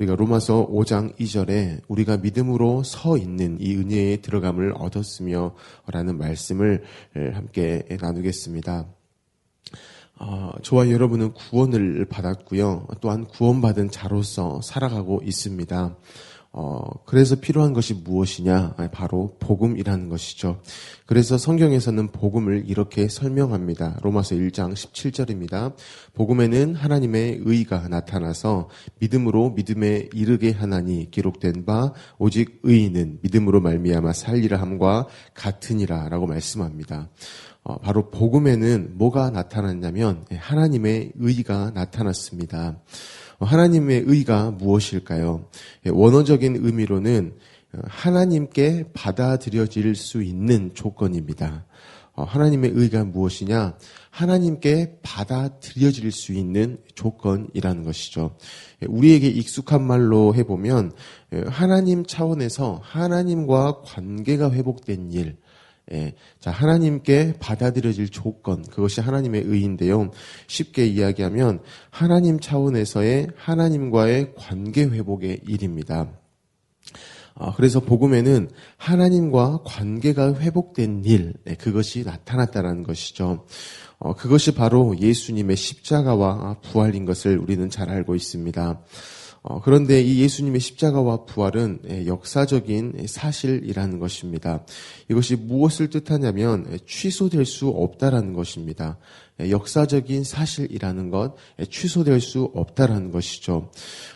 우리가 로마서 5장 2절에 우리가 믿음으로 서 있는 이 은혜에 들어감을 얻었으며 라는 말씀을 함께 나누겠습니다. 저와 여러분은 구원을 받았고요. 또한 구원받은 자로서 살아가고 있습니다. 그래서 필요한 것이 무엇이냐? 바로 복음이라는 것이죠. 그래서 성경에서는 복음을 이렇게 설명합니다. 로마서 1장 17절입니다. 복음에는 하나님의 의가 나타나서 믿음으로 믿음에 이르게 하나니 기록된 바 오직 의인은 믿음으로 말미암아 살리라 함과 같으니라 라고 말씀합니다. 바로 복음에는 뭐가 나타났냐면 하나님의 의가 나타났습니다. 하나님의 의가 무엇일까요? 원어적인 의미로는 하나님께 받아들여질 수 있는 조건입니다. 하나님의 의가 무엇이냐? 하나님께 받아들여질 수 있는 조건이라는 것이죠. 우리에게 익숙한 말로 해보면 하나님 차원에서 하나님과 관계가 회복된 일, 하나님께 받아들여질 조건, 그것이 하나님의 의인데요. 쉽게 이야기하면 하나님 차원에서의 하나님과의 관계 회복의 일입니다. 그래서 복음에는 하나님과 관계가 회복된 일, 그것이 나타났다는 것이죠. 그것이 바로 예수님의 십자가와 부활인 것을 우리는 잘 알고 있습니다. 그런데 이 예수님의 십자가와 부활은 역사적인 사실이라는 것입니다. 이것이 무엇을 뜻하냐면 취소될 수 없다라는 것입니다. 역사적인 사실이라는 것, 취소될 수 없다라는 것이죠.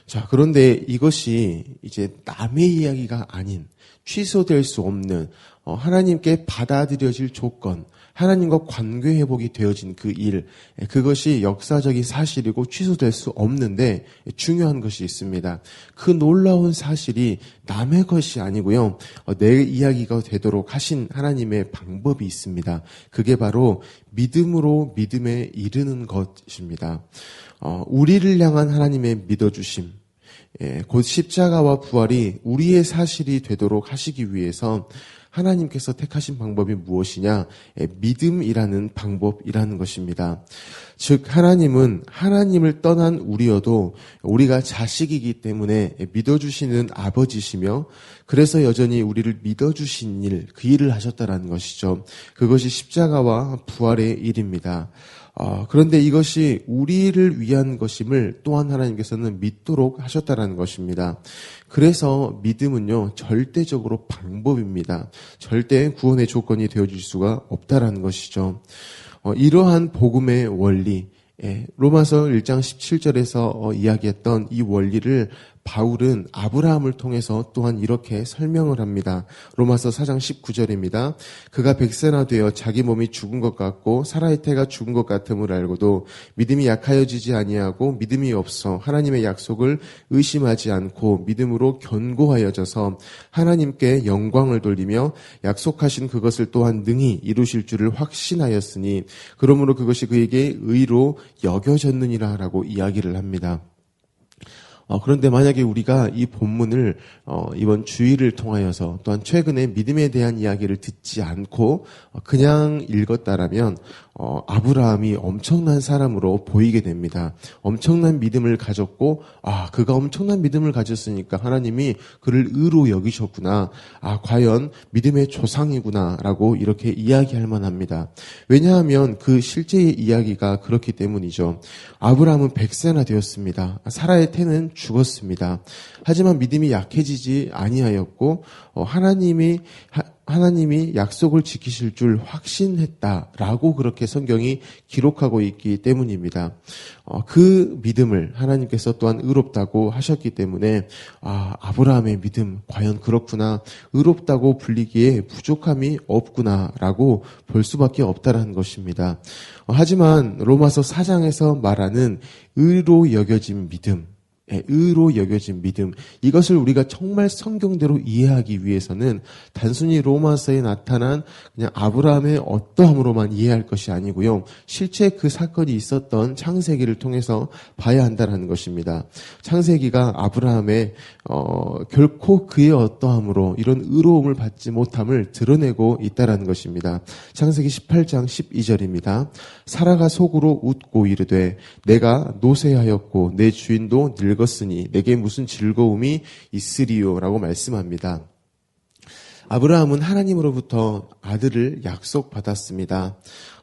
자, 그런데 이것이 이제 남의 이야기가 아닌 취소될 수 없는 하나님께 받아들여질 조건, 하나님과 관계 회복이 되어진 그 일, 그것이 역사적인 사실이고 취소될 수 없는데 중요한 것이 있습니다. 그 놀라운 사실이 남의 것이 아니고요. 내 이야기가 되도록 하신 하나님의 방법이 있습니다. 그게 바로 믿음으로 믿음에 이르는 것입니다. 우리를 향한 하나님의 믿어주심, 곧 십자가와 부활이 우리의 사실이 되도록 하시기 위해서 하나님께서 택하신 방법이 무엇이냐? 믿음이라는 방법이라는 것입니다. 즉 하나님은 하나님을 떠난 우리여도 우리가 자식이기 때문에 믿어주시는 아버지시며 그래서 여전히 우리를 믿어주신 일, 그 일을 하셨다는 것이죠. 그것이 십자가와 부활의 일입니다. 그런데 이것이 우리를 위한 것임을 또한 하나님께서는 믿도록 하셨다는 것입니다. 그래서 믿음은요, 절대적으로 방법입니다. 절대 구원의 조건이 되어줄 수가 없다라는 것이죠. 이러한 복음의 원리, 로마서 1장 17절에서 이야기했던 이 원리를 바울은 아브라함을 통해서 또한 이렇게 설명을 합니다. 로마서 4장 19절입니다. 그가 백세나 되어 자기 몸이 죽은 것 같고 사라의 태가 죽은 것 같음을 알고도 믿음이 약하여지지 아니하고 믿음이 없어 하나님의 약속을 의심하지 않고 믿음으로 견고하여져서 하나님께 영광을 돌리며 약속하신 그것을 또한 능히 이루실 줄을 확신하였으니 그러므로 그것이 그에게 의로 여겨졌느니라 라고 이야기를 합니다. 그런데 만약에 우리가 이 본문을 이번 주일을 통하여서 또한 최근에 믿음에 대한 이야기를 듣지 않고 그냥 읽었다라면 아브라함이 엄청난 사람으로 보이게 됩니다. 엄청난 믿음을 가졌고 그가 엄청난 믿음을 가졌으니까 하나님이 그를 의로 여기셨구나. 과연 믿음의 조상이구나 라고 이렇게 이야기할 만합니다. 왜냐하면 그 실제의 이야기가 그렇기 때문이죠. 아브라함은 100세나 되었습니다. 사라의 태는 죽었습니다. 하지만 믿음이 약해지지 아니하였고 하나님이 약속을 지키실 줄 확신했다라고 그렇게 성경이 기록하고 있기 때문입니다. 그 믿음을 하나님께서 또한 의롭다고 하셨기 때문에 아브라함의 믿음 과연 그렇구나, 의롭다고 불리기에 부족함이 없구나라고 볼 수밖에 없다라는 것입니다. 하지만 로마서 4장에서 말하는 의로 여겨진 믿음, 의로 여겨진 믿음, 이것을 우리가 정말 성경대로 이해하기 위해서는 단순히 로마서에 나타난 그냥 아브라함의 어떠함으로만 이해할 것이 아니고요, 실제 그 사건이 있었던 창세기를 통해서 봐야 한다는 것입니다. 창세기가 아브라함의 결코 그의 어떠함으로 이런 의로움을 받지 못함을 드러내고 있다는 것입니다. 창세기 18장 12절입니다. 사라가 속으로 웃고 이르되 내가 노쇠하였고 내 주인도 늙어 늙었으니 내게 무슨 즐거움이 있으리요라고 말씀합니다. 아브라함은 하나님으로부터 아들을 약속받았습니다.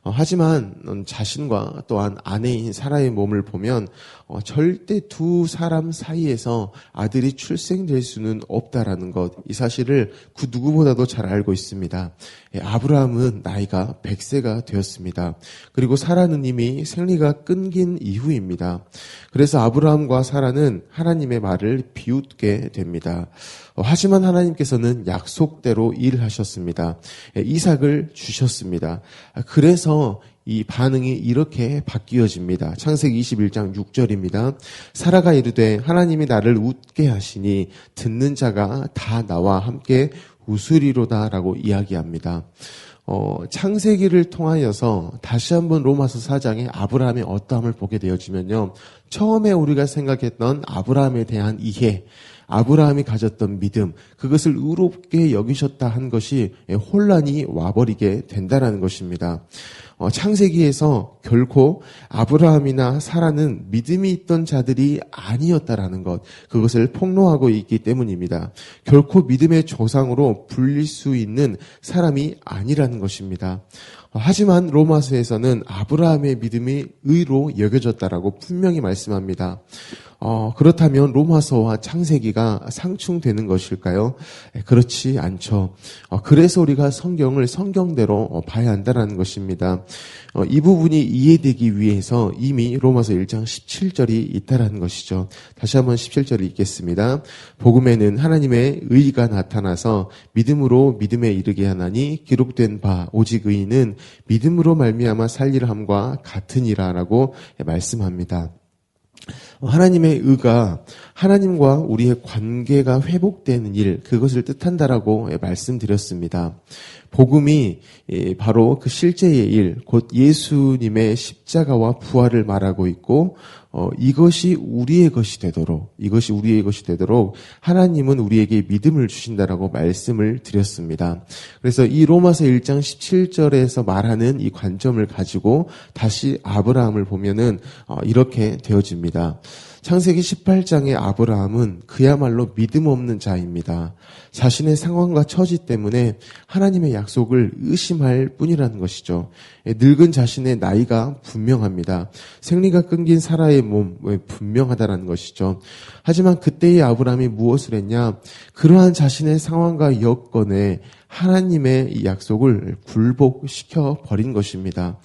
하지만 자신과 또한 아내인 사라의 몸을 보면 절대 두 사람 사이에서 아들이 출생될 수는 없다라는 것, 이 사실을 그 누구보다도 잘 알고 있습니다. 아브라함은 나이가 100세가 되었습니다. 그리고 사라는 이미 생리가 끊긴 이후입니다. 그래서 아브라함과 사라는 하나님의 말을 비웃게 됩니다. 하지만 하나님께서는 약속대로 일하셨습니다. 이삭을 주셨습니다. 그래서 이 반응이 이렇게 바뀌어집니다. 창세기 21장 6절입니다. 사라가 이르되 하나님이 나를 웃게 하시니 듣는 자가 다 나와 함께 웃으리로다라고 이야기합니다. 창세기를 통하여서 다시 한번 로마서 4장에 아브라함의 어떠함을 보게 되어지면요. 처음에 우리가 생각했던 아브라함에 대한 이해, 아브라함이 가졌던 믿음, 그것을 의롭게 여기셨다 한 것이 혼란이 와버리게 된다는 것입니다. 창세기에서 결코 아브라함이나 사라는 믿음이 있던 자들이 아니었다라는 것, 그것을 폭로하고 있기 때문입니다. 결코 믿음의 조상으로 불릴 수 있는 사람이 아니라는 것입니다. 하지만 로마서에서는 아브라함의 믿음이 의로 여겨졌다라고 분명히 말씀합니다. 그렇다면 로마서와 창세기가 상충되는 것일까요? 그렇지 않죠. 그래서 우리가 성경을 성경대로 봐야 한다는 것입니다. 이 부분이 이해되기 위해서 이미 로마서 1장 17절이 있다라는 것이죠. 다시 한번 17절을 읽겠습니다. 복음에는 하나님의 의가 나타나서 믿음으로 믿음에 이르게 하나니 기록된 바 오직 의인은 믿음으로 말미암아 살리라 함과 같으니라라고 말씀합니다. 하나님의 의가 하나님과 우리의 관계가 회복되는 일, 그것을 뜻한다라고 말씀드렸습니다. 복음이 바로 그 실제의 일, 곧 예수님의 십자가와 부활을 말하고 있고, 이것이 우리의 것이 되도록 하나님은 우리에게 믿음을 주신다라고 말씀을 드렸습니다. 그래서 이 로마서 1장 17절에서 말하는 이 관점을 가지고 다시 아브라함을 보면은 이렇게 되어집니다. 창세기 18장의 아브라함은 그야말로 믿음 없는 자입니다. 자신의 상황과 처지 때문에 하나님의 약속을 의심할 뿐이라는 것이죠. 늙은 자신의 나이가 분명합니다. 생리가 끊긴 사라의 몸 분명하다는 것이죠. 하지만 그때의 아브라함이 무엇을 했냐? 그러한 자신의 상황과 여건에 하나님의 이 약속을 굴복시켜 버린 것입니다.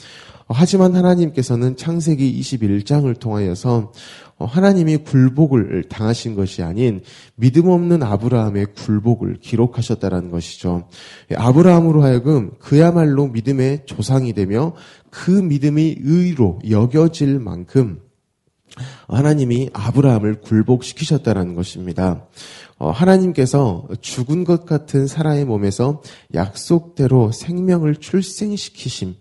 하지만 하나님께서는 창세기 21장을 통하여서 하나님이 굴복을 당하신 것이 아닌 믿음 없는 아브라함의 굴복을 기록하셨다는 것이죠. 아브라함으로 하여금 그야말로 믿음의 조상이 되며 그 믿음이 의로 여겨질 만큼 하나님이 아브라함을 굴복시키셨다는 것입니다. 하나님께서 죽은 것 같은 사라의 몸에서 약속대로 생명을 출생시키심,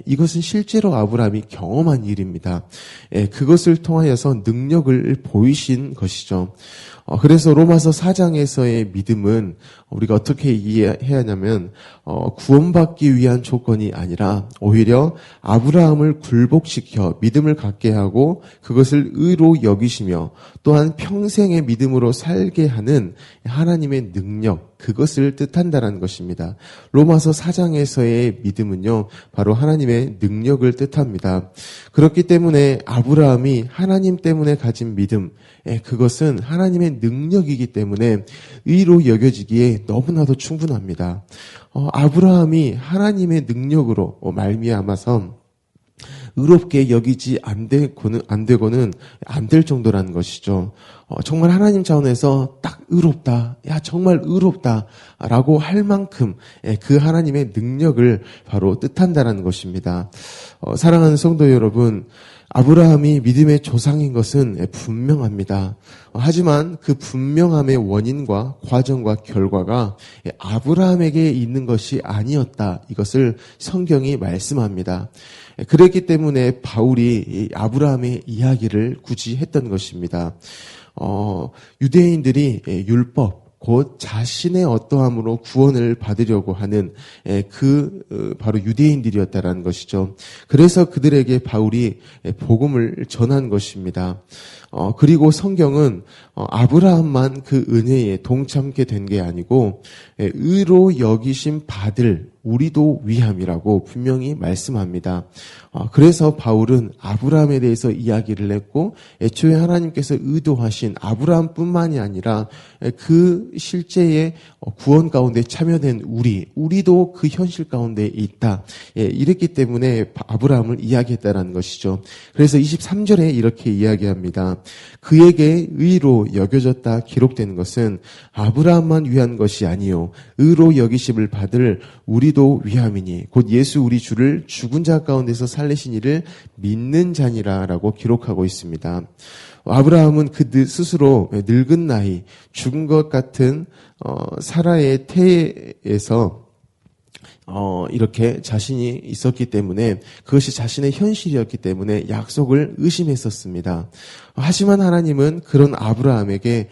이것은 실제로 아브라함이 경험한 일입니다. 그것을 통하여서 능력을 보이신 것이죠. 그래서 로마서 4장에서의 믿음은 우리가 어떻게 이해해야 하냐면 구원받기 위한 조건이 아니라 오히려 아브라함을 굴복시켜 믿음을 갖게 하고 그것을 의로 여기시며 또한 평생의 믿음으로 살게 하는 하나님의 능력, 그것을 뜻한다는 것입니다. 로마서 4장에서의 믿음은요, 바로 하나님의 능력을 뜻합니다. 그렇기 때문에 아브라함이 하나님 때문에 가진 믿음, 그것은 하나님의 능력이기 때문에 의로 여겨지기에 너무나도 충분합니다. 아브라함이 하나님의 능력으로 말미암아서 의롭게 여기지 안 되고는 안 될 정도라는 것이죠. 정말 하나님 차원에서 딱 의롭다, 정말 의롭다라고 할 만큼 그 하나님의 능력을 바로 뜻한다는 것입니다. 사랑하는 성도 여러분, 아브라함이 믿음의 조상인 것은 분명합니다. 하지만 그 분명함의 원인과 과정과 결과가 아브라함에게 있는 것이 아니었다. 이것을 성경이 말씀합니다. 그랬기 때문에 바울이 아브라함의 이야기를 굳이 했던 것입니다. 유대인들이 율법, 곧 자신의 어떠함으로 구원을 받으려고 하는 바로 유대인들이었다라는 것이죠. 그래서 그들에게 바울이 복음을 전한 것입니다. 그리고 성경은 아브라함만 그 은혜에 동참케 된 게 아니고 의로 여기심 받을 우리도 위함이라고 분명히 말씀합니다. 그래서 바울은 아브라함에 대해서 이야기를 했고 애초에 하나님께서 의도하신 아브라함뿐만이 아니라 그 실제의 구원 가운데 참여된 우리도 그 현실 가운데 있다. 이랬기 때문에 아브라함을 이야기했다는 것이죠. 그래서 23절에 이렇게 이야기합니다. 그에게 의로 여겨졌다 기록된 것은 아브라함만 위한 것이 아니요 의로 여기심을 받을 우리도 위함이니 곧 예수 우리 주를 죽은 자 가운데서 살리신 이를 믿는 자니라라고 기록하고 있습니다. 아브라함은 그 스스로 늙은 나이, 죽은 것 같은 사라의 태에서 이렇게 자신이 있었기 때문에 그것이 자신의 현실이었기 때문에 약속을 의심했었습니다. 하지만 하나님은 그런 아브라함에게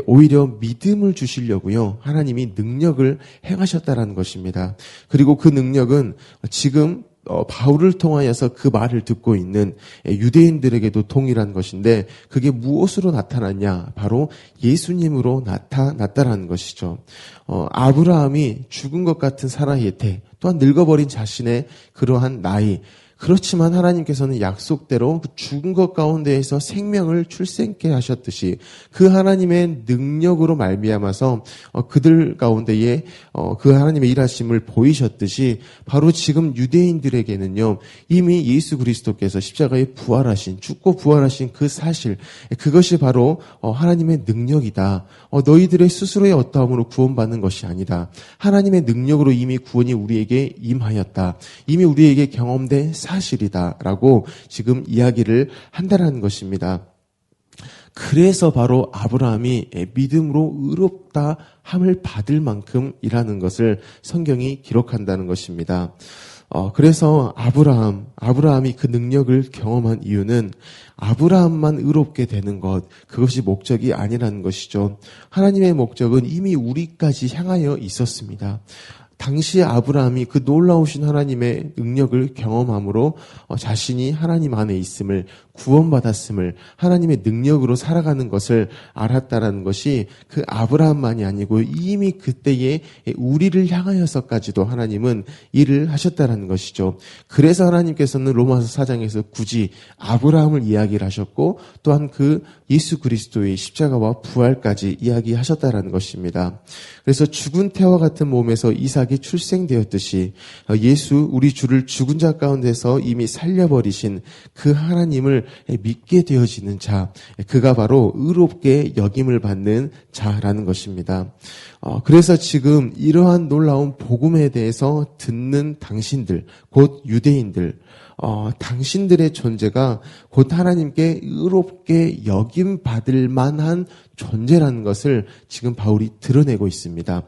오히려 믿음을 주시려고요. 하나님이 능력을 행하셨다라는 것입니다. 그리고 그 능력은 지금 바울을 통하여서 그 말을 듣고 있는 유대인들에게도 동일한 것인데 그게 무엇으로 나타났냐? 바로 예수님으로 나타났다라는 것이죠. 아브라함이 죽은 것 같은 사라의 태, 또한 늙어버린 자신의 그러한 나이, 그렇지만 하나님께서는 약속대로 그 죽은 것 가운데에서 생명을 출생케 하셨듯이 그 하나님의 능력으로 말미암아서 그들 가운데에 그 하나님의 일하심을 보이셨듯이 바로 지금 유대인들에게는요 이미 예수 그리스도께서 십자가에 부활하신 죽고 부활하신 그 사실 그것이 바로 하나님의 능력이다. 너희들의 스스로의 어떠함으로 구원받는 것이 아니다. 하나님의 능력으로 이미 구원이 우리에게 임하였다. 이미 우리에게 경험된 사실이다라고 지금 이야기를 한다는 것입니다. 그래서 바로 아브라함이 믿음으로 의롭다 함을 받을 만큼이라는 것을 성경이 기록한다는 것입니다. 그래서 아브라함이 그 능력을 경험한 이유는 아브라함만 의롭게 되는 것, 그것이 목적이 아니라는 것이죠. 하나님의 목적은 이미 우리까지 향하여 있었습니다. 당시 아브라함이 그 놀라우신 하나님의 능력을 경험함으로 자신이 하나님 안에 있음을 구원받았음을 하나님의 능력으로 살아가는 것을 알았다라는 것이 그 아브라함만이 아니고 이미 그때에 우리를 향하여서까지도 하나님은 일을 하셨다라는 것이죠. 그래서 하나님께서는 로마서 4장에서 굳이 아브라함을 이야기를 하셨고 또한 그 예수 그리스도의 십자가와 부활까지 이야기하셨다라는 것입니다. 그래서 죽은 태와 같은 몸에서 이삭이 출생되었듯이 예수 우리 주를 죽은 자 가운데서 이미 살려버리신 그 하나님을 믿게 되어지는 자, 그가 바로 의롭게 여김을 받는 자라는 것입니다. 그래서 지금 이러한 놀라운 복음에 대해서 듣는 당신들, 곧 유대인들, 당신들의 존재가 곧 하나님께 의롭게 여김 받을 만한 존재라는 것을 지금 바울이 드러내고 있습니다.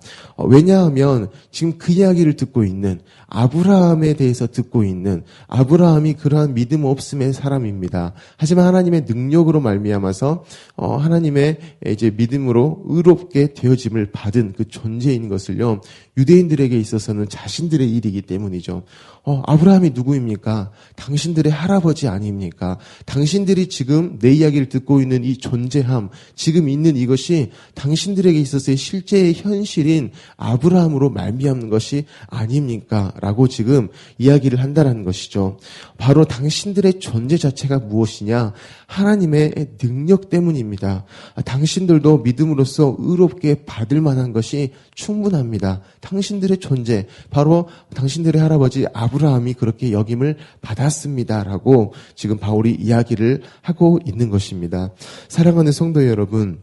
왜냐하면 지금 그 이야기를 듣고 있는 아브라함에 대해서 듣고 있는 아브라함이 그러한 믿음 없음의 사람입니다. 하지만 하나님의 능력으로 말미암아서 하나님의 이제 믿음으로 의롭게 되어짐을 받은 그 존재인 것을요. 유대인들에게 있어서는 자신들의 일이기 때문이죠. 아브라함이 누구입니까? 당신들의 할아버지 아닙니까? 당신들이 지금 내 이야기를 듣고 있는 이 존재함, 지금 있는 이것이 당신들에게 있어서의 실제의 현실인 아브라함으로 말미암는 것이 아닙니까? 라고 지금 이야기를 한다는 것이죠. 바로 당신들의 존재 자체가 무엇이냐? 하나님의 능력 때문입니다. 당신들도 믿음으로써 의롭게 받을 만한 것이 충분합니다. 당신들의 존재, 바로 당신들의 할아버지 아브라함이 그렇게 여김을 받았습니다라고 지금 바울이 이야기를 하고 있는 것입니다. 사랑하는 성도 여러분,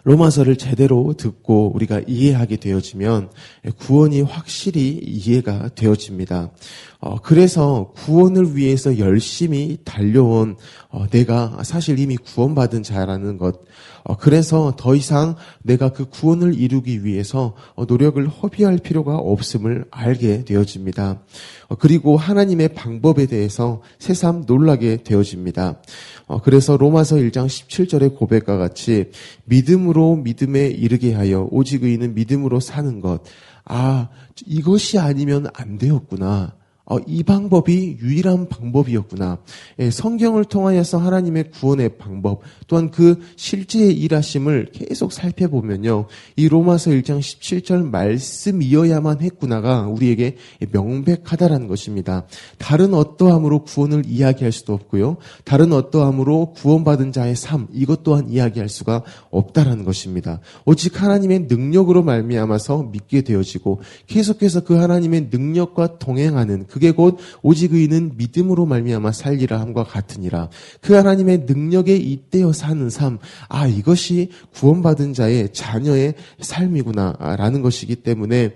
로마서를 제대로 듣고 우리가 이해하게 되어지면 구원이 확실히 이해가 되어집니다. 그래서 구원을 위해서 열심히 달려온 내가 사실 이미 구원받은 자라는 것, 그래서 더 이상 내가 그 구원을 이루기 위해서 노력을 허비할 필요가 없음을 알게 되어집니다. 그리고 하나님의 방법에 대해서 새삼 놀라게 되어집니다. 그래서 로마서 1장 17절의 고백과 같이 믿음으로 믿음에 이르게 하여 오직 의인은 믿음으로 사는 것. 이것이 아니면 안 되었구나. 이 방법이 유일한 방법이었구나. 성경을 통하여서 하나님의 구원의 방법, 또한 그 실제의 일하심을 계속 살펴보면요. 이 로마서 1장 17절 말씀이어야만 했구나가 우리에게 명백하다라는 것입니다. 다른 어떠함으로 구원을 이야기할 수도 없고요. 다른 어떠함으로 구원받은 자의 삶, 이것 또한 이야기할 수가 없다라는 것입니다. 오직 하나님의 능력으로 말미암아서 믿게 되어지고 계속해서 그 하나님의 능력과 동행하는 그게 곧 오직 의인은 믿음으로 말미암아 살리라 함과 같으니라. 그 하나님의 능력에 잇대어 사는 삶, 이것이 구원받은 자의 자녀의 삶이구나라는 것이기 때문에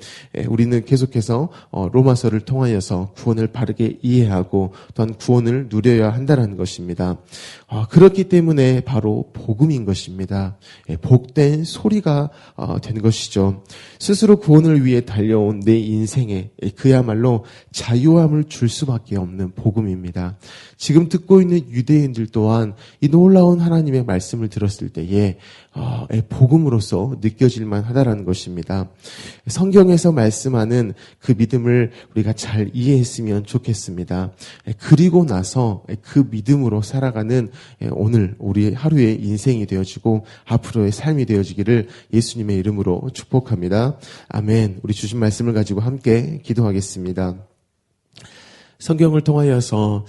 우리는 계속해서 로마서를 통하여서 구원을 바르게 이해하고 또한 구원을 누려야 한다는 것입니다. 그렇기 때문에 바로 복음인 것입니다. 복된 소리가 된 것이죠. 스스로 구원을 위해 달려온 내 인생에 그야말로 자유함을 줄 수밖에 없는 복음입니다. 지금 듣고 있는 유대인들 또한 이 놀라운 하나님의 말씀을 들었을 때에 복음으로서 느껴질만 하다라는 것입니다. 성경에서 말씀하는 그 믿음을 우리가 잘 이해했으면 좋겠습니다. 그리고 나서 그 믿음으로 살아가는 오늘 우리 하루의 인생이 되어지고 앞으로의 삶이 되어지기를 예수님의 이름으로 축복합니다. 아멘. 우리 주신 말씀을 가지고 함께 기도하겠습니다. 성경을 통하여서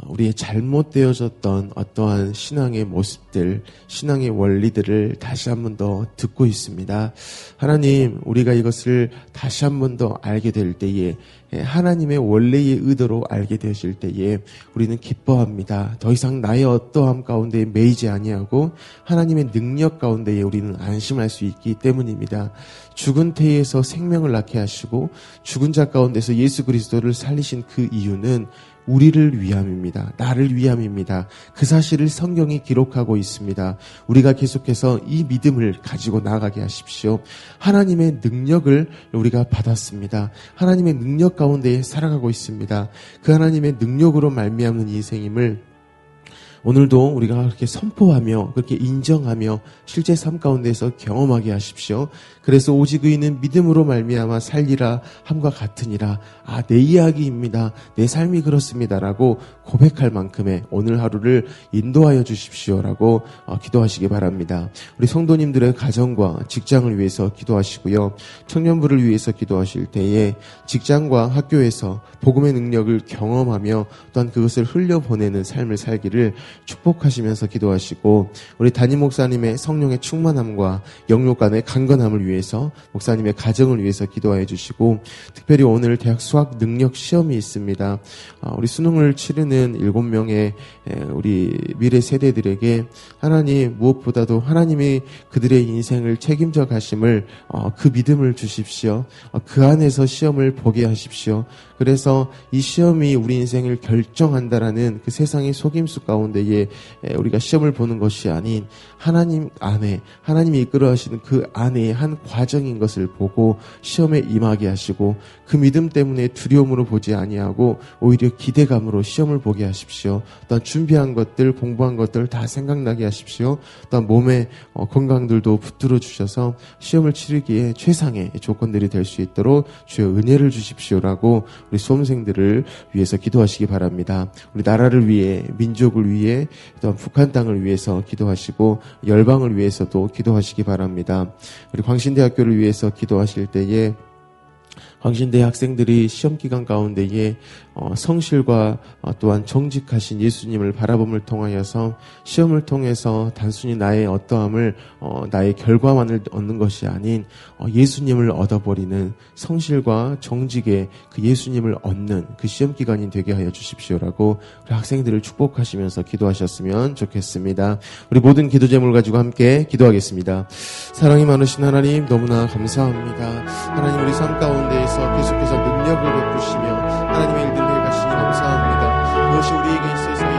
우리의 잘못되어졌던 어떠한 신앙의 모습들, 신앙의 원리들을 다시 한 번 더 듣고 있습니다. 하나님, 우리가 이것을 다시 한 번 더 알게 될 때에 하나님의 원래의 의도로 알게 되실 때에 우리는 기뻐합니다. 더 이상 나의 어떠함 가운데 매이지 아니하고 하나님의 능력 가운데에 우리는 안심할 수 있기 때문입니다. 죽은 태에서 생명을 낳게 하시고 죽은 자 가운데서 예수 그리스도를 살리신 그 이유는 우리를 위함입니다. 나를 위함입니다. 그 사실을 성경이 기록하고 있습니다. 우리가 계속해서 이 믿음을 가지고 나아가게 하십시오. 하나님의 능력을 우리가 받았습니다. 하나님의 능력 가운데 살아가고 있습니다. 그 하나님의 능력으로 말미암는 인생임을 오늘도 우리가 그렇게 선포하며 그렇게 인정하며 실제 삶 가운데서 경험하게 하십시오. 그래서 오직 의인은 믿음으로 말미암아 살리라 함과 같으니라. 내 이야기입니다. 내 삶이 그렇습니다라고 고백할 만큼의 오늘 하루를 인도하여 주십시오라고 기도하시기 바랍니다. 우리 성도님들의 가정과 직장을 위해서 기도하시고요. 청년부를 위해서 기도하실 때에 직장과 학교에서 복음의 능력을 경험하며 또한 그것을 흘려보내는 삶을 살기를 축복하시면서 기도하시고 우리 담임 목사님의 성령의 충만함과 영육 간의 강건함을 위해서 목사님의 가정을 위해서 기도해 주시고 특별히 오늘 대학 수학 능력 시험이 있습니다. 우리 수능을 치르는 7명의 우리 미래 세대들에게 하나님 무엇보다도 하나님이 그들의 인생을 책임져 가심을 그 믿음을 주십시오. 그 안에서 시험을 보게 하십시오. 그래서 이 시험이 우리 인생을 결정한다라는 그 세상의 속임수 가운데에 우리가 시험을 보는 것이 아닌 하나님 안에 하나님이 이끌어 하시는 그 안에 한 과정인 것을 보고 시험에 임하게 하시고 그 믿음 때문에 두려움으로 보지 아니하고 오히려 기대감으로 시험을 보게 하십시오. 또한 준비한 것들 공부한 것들 다 생각나게 하십시오. 또한 몸의 건강들도 붙들어 주셔서 시험을 치르기에 최상의 조건들이 될 수 있도록 주여 은혜를 주십시오라고 우리 수험생들을 위해서 기도하시기 바랍니다. 우리 나라를 위해 민족을 위해 또한 북한 땅을 위해서 기도하시고 열방을 위해서도 기도하시기 바랍니다. 우리 광신대학교를 위해서 기도하실 때에 광신대 학생들이 시험기간 가운데에 성실과 또한 정직하신 예수님을 바라봄을 통하여서 시험을 통해서 단순히 나의 어떠함을 나의 결과만을 얻는 것이 아닌 예수님을 얻어버리는 성실과 정직의 그 예수님을 얻는 그 시험기간이 되게 하여 주십시오라고 우리 학생들을 축복하시면서 기도하셨으면 좋겠습니다. 우리 모든 기도 제목을 가지고 함께 기도하겠습니다. 사랑이 많으신 하나님 너무나 감사합니다. 하나님 우리 삶 가운데에서 계속해서 능력을 베푸시며 하나님의 일들을 해가시니 감사합니다. 그것이 우리에게 있어서